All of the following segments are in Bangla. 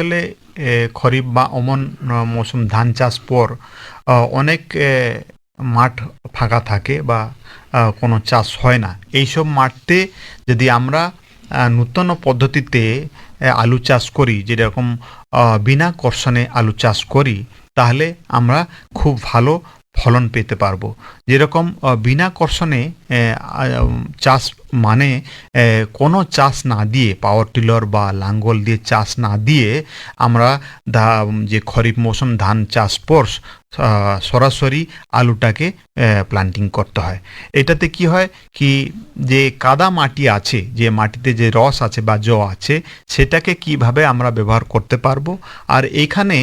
অঞ্চলে খরিফ বা অমন মৌসুম ধান চাষ পর অনেক মাঠ ফাঁকা থাকে বা কোনো চাষ হয় না। এইসব মাঠে যদি আমরা নূতন পদ্ধতিতে আলু চাষ করি, যেরকম বিনা কর্ষণে আলু চাষ করি, তাহলে আমরা খুব ভালো ফলন পেতে পারবো। যেরকম বিনা কর্ষণে চাষ মানে কোনো চাষ না দিয়ে, পাওয়ার টিলর বা লাঙ্গল দিয়ে চাষ না দিয়ে আমরা যে খরিফ মৌসুম ধান চাষ পর সরাসরি আলুটাকে প্লান্টিং করতে হয়। এটাতে কি হয় কি, যে কাদা মাটি আছে, যে মাটিতে যে রস আছে বা জল আছে, সেটাকে কিভাবে আমরা ব্যবহার করতে পারবো। আর এইখানে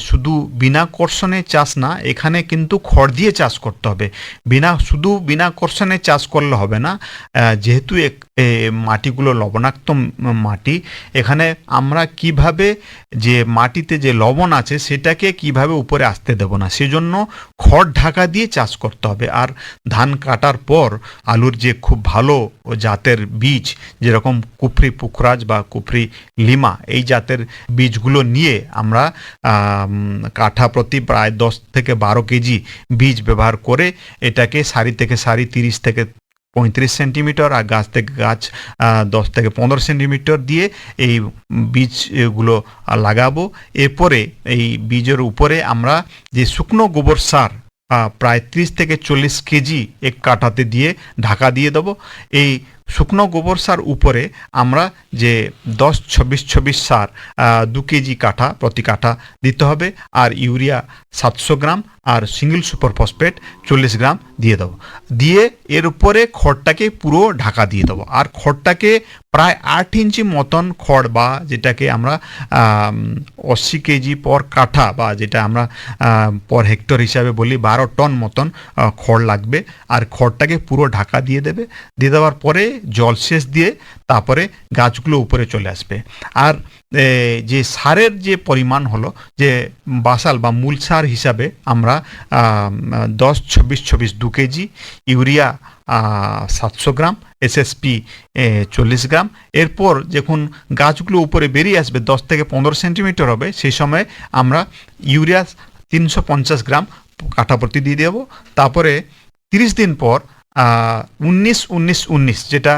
শুধু বিনা কর্ষণে চাষ না, এখানে কিন্তু খড় দিয়ে চাষ করতে হবে। শুধু বিনা কর্ষণে চাষ করলে হবে না, যেহেতু মাটিগুলো লবণাক্ত মাটি, এখানে আমরা কিভাবে যে মাটিতে যে লবণ আছে সেটাকে কিভাবে উপরে আসতে দেব না, সেজন্য খড় ঢাকা দিয়ে চাষ করতে হবে। আর ধান কাটার পর আলুর যে খুব ভালো জাতের বীজ, যেরকম কুফরি পুখরাজ বা কুফরি লিমা, এই জাতের বীজগুলো নিয়ে আমরা কাঠা প্রতি প্রায় 10 থেকে 12 কেজি বীজ ব্যবহার করে এটাকে সারি থেকে সারি 30 থেকে 35 সেন্টিমিটার আর গাছ থেকে গাছ 10 থেকে 15 সেন্টিমিটার দিয়ে এই বীজগুলো লাগাবো। এরপরে এই বীজের উপরে আমরা যে শুকনো গোবর সার প্রায় 30 থেকে 40 কেজি এক কাঠাতে দিয়ে ঢাকা দিয়ে দেবো। এই শুকনো গোবর সার উপরে আমরা যে 10-26-26 সার 2 কেজি কাঠা প্রতি কাঠা দিতে হবে, আর ইউরিয়া 700 গ্রাম আর সিঙ্গেল সুপার ফসফেট 40 গ্রাম দিয়ে দেবো। দিয়ে এর উপরে খড়টাকে পুরো ঢাকা দিয়ে দেবো। আর খড়টাকে প্রায় 8 ইঞ্চি মতন খড়, বা যেটাকে আমরা 80 কেজি পর কাঠা, বা যেটা আমরা পর হেক্টর হিসাবে বলি 12 টন মতন খড় লাগবে। আর খড়টাকে পুরো ঢাকা দিয়ে দেবে। দিয়ে দেওয়ার পরে জলসেচ দিয়ে তারপরে গাছগুলো উপরে চলে আসবে। আর যে সারের যে পরিমাণ হলো, যে বাসাল বা মূল সার হিসাবে আমরা 10-26-26 2 কেজি, ইউরিয়া 700 গ্রাম, এসএসপি 40 গ্রাম। এরপর যখন গাছগুলো উপরে বেরিয়ে আসবে 10 থেকে 15 সেন্টিমিটার হবে, সেই সময় আমরা ইউরিয়া 350 গ্রাম কাঠা প্রতি দিয়ে দেবো। তারপরে 30 দিন পর 19-19-19, যেটা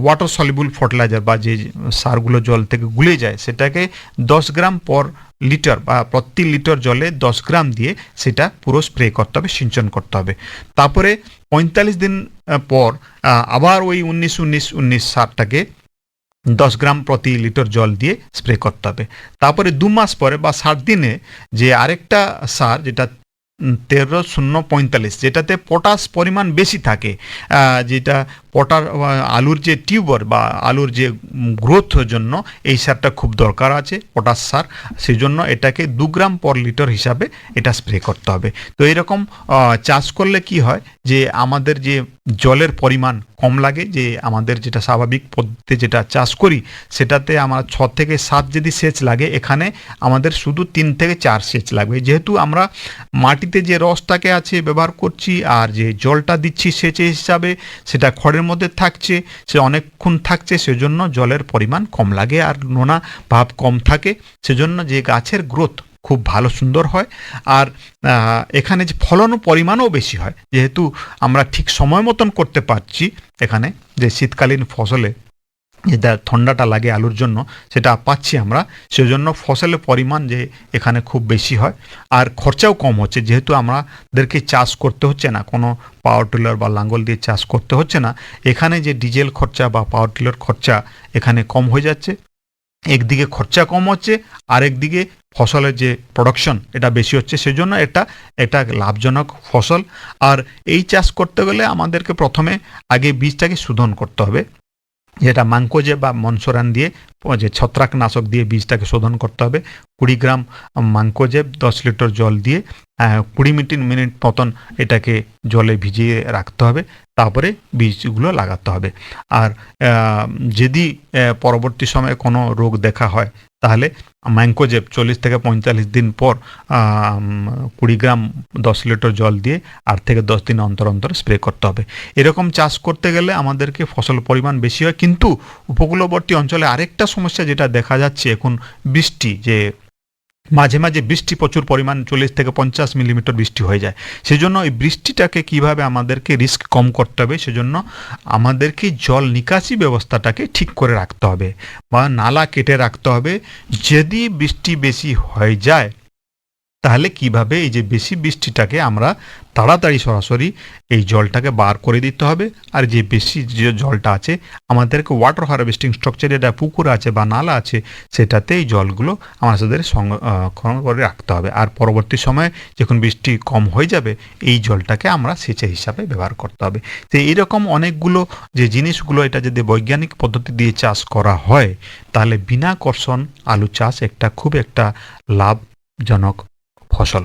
ওয়াটার সলিবল ফার্টিলাইজার বা যে সারগুলো জল থেকে গুলে যায়, সেটাকে 10 গ্রাম পর লিটার বা প্রতি লিটার জলে 10 গ্রাম দিয়ে সেটা পুরো স্প্রে করতে হবে, সিঞ্চন করতে হবে। তারপরে 45 দিন পর আবার ওই 19-19-19 সারটাকে 10 গ্রাম প্রতি লিটার জল দিয়ে স্প্রে করতে হবে। তারপরে 2 মাস পরে বা 60 দিনে যে আরেকটা সার, যেটা 13-0-45, যেটাতে পটাশ পরিমাণ বেশি থাকে, যেটা আলুর যে টিউবার বা আলুর যে গ্রোথের জন্য এই সারটা খুব দরকার আছে, পটাশ সার। সেই জন্য এটাকে 2 গ্রাম পর লিটার হিসাবে এটা স্প্রে করতে হবে। তো এরকম চাষ করলে কি হয়, যে আমাদের যে জলের পরিমাণ কম লাগে, যে আমাদের যেটা স্বাভাবিক পদ্ধতিতে যেটা চাষ করি সেটাতে আমার 6 থেকে 7 যদি সেচ লাগে, এখানে আমাদের শুধু 3 থেকে 4 সেচ লাগবে। যেহেতু আমরা মাটিতে যে রসটাকে আছে ব্যবহার করছি, আর যে জলটা দিচ্ছি সেচে হিসাবে, সেটা খড়ের মধ্যে থাকছে, সে অনেকক্ষণ থাকছে, সেজন্য জলের পরিমাণ কম লাগে আর নোনা ভাব কম থাকে, সেজন্য যে গাছের গ্রোথ খুব ভালো সুন্দর হয়। আর এখানে যে ফলন পরিমাণও বেশি হয়, যেহেতু আমরা ঠিক সময় মতন করতে পারছি। এখানে যে শীতকালীন ফসলে যেটা ঠান্ডাটা লাগে আলুর জন্য, সেটা পাচ্ছি আমরা, সেজন্য ফসলের পরিমাণ যে এখানে খুব বেশি হয়। আর খরচাও কম হচ্ছে, যেহেতু আমাদেরকে চাষ করতে হচ্ছে না, কোনো পাওয়ার টিলার বা লাঙ্গল দিয়ে চাষ করতে হচ্ছে না। এখানে যে ডিজেল খরচা বা পাওয়ার টিলার খরচা এখানে কম হয়ে যাচ্ছে। একদিকে খরচা কম হচ্ছে, আর একদিকে ফসলের যে প্রোডাকশন এটা বেশি হচ্ছে, সেজন্য এটা লাভজনক ফসল। আর এই চাষ করতে গেলে আমাদেরকে প্রথমে আগে বীজটাকে শোধন করতে হবে, যেটা মাঙ্কোজেব বা মনসুরান দিয়ে, যে ছত্রাকনাশক দিয়ে বীজটাকে শোধন করতে হবে। 20 গ্রাম মাঙ্কোজেব 10 লিটার জল দিয়ে 20 মিনিট মতন এটাকে জলে ভিজিয়ে রাখতে হবে। তারপরে বীজগুলো লাগাতে হবে। আর যদি পরবর্তী সময়ে কোনো রোগ দেখা হয়, তাহলে ম্যানকোজেব 40 থেকে 45 দিন পর 20 গ্রাম 10 লিটার জল দিয়ে 8 থেকে 10 দিন অন্তর অন্তর স্প্রে করতে হবে। এরকম চাষ করতে গেলে আমাদেরকে ফসল পরিমাণ বেশি হয়, কিন্তু উপকূলবর্তী অঞ্চলে আরেকটা সমস্যা যেটা দেখা যাচ্ছে এখন, বৃষ্টি, যে মাঝে মাঝে বৃষ্টি প্রচুর পরিমাণ 40 থেকে 50 মিলিমিটার বৃষ্টি হয়ে যায়। সেজন্য এই বৃষ্টিটাকে কিভাবে আমাদেরকে রিস্ক কম করতে হবে, সেজন্য আমাদেরকে জল নিকাশি ব্যবস্থাটাকে ঠিক করে রাখতে হবে বা নালা কেটে রাখতে হবে। যদি বৃষ্টি বেশি হয়ে যায় তাহলে কিভাবে এই যে বেশি বৃষ্টিটাকে আমরা তাড়াতাড়ি সরাসরি এই জলটাকে বার করে দিতে হবে। আর যে বেশি যে জলটা আছে আমাদেরকে ওয়াটার হারভেস্টিং স্ট্রাকচারে, যেটা পুকুর আছে বা নালা আছে, সেটাতে এই জলগুলো আমাদের সংরক্ষণ করে রাখতে হবে। আর পরবর্তী সময়ে যখন বৃষ্টি কম হয়ে যাবে এই জলটাকে আমরা সেচের হিসাবে ব্যবহার করতে হবে। তো এইরকম অনেকগুলো যে জিনিসগুলো, এটা যদি বৈজ্ঞানিক পদ্ধতি দিয়ে চাষ করা হয় তাহলে বিনা কর্ষণ আলু চাষ একটা খুব একটা লাভজনক ফসল।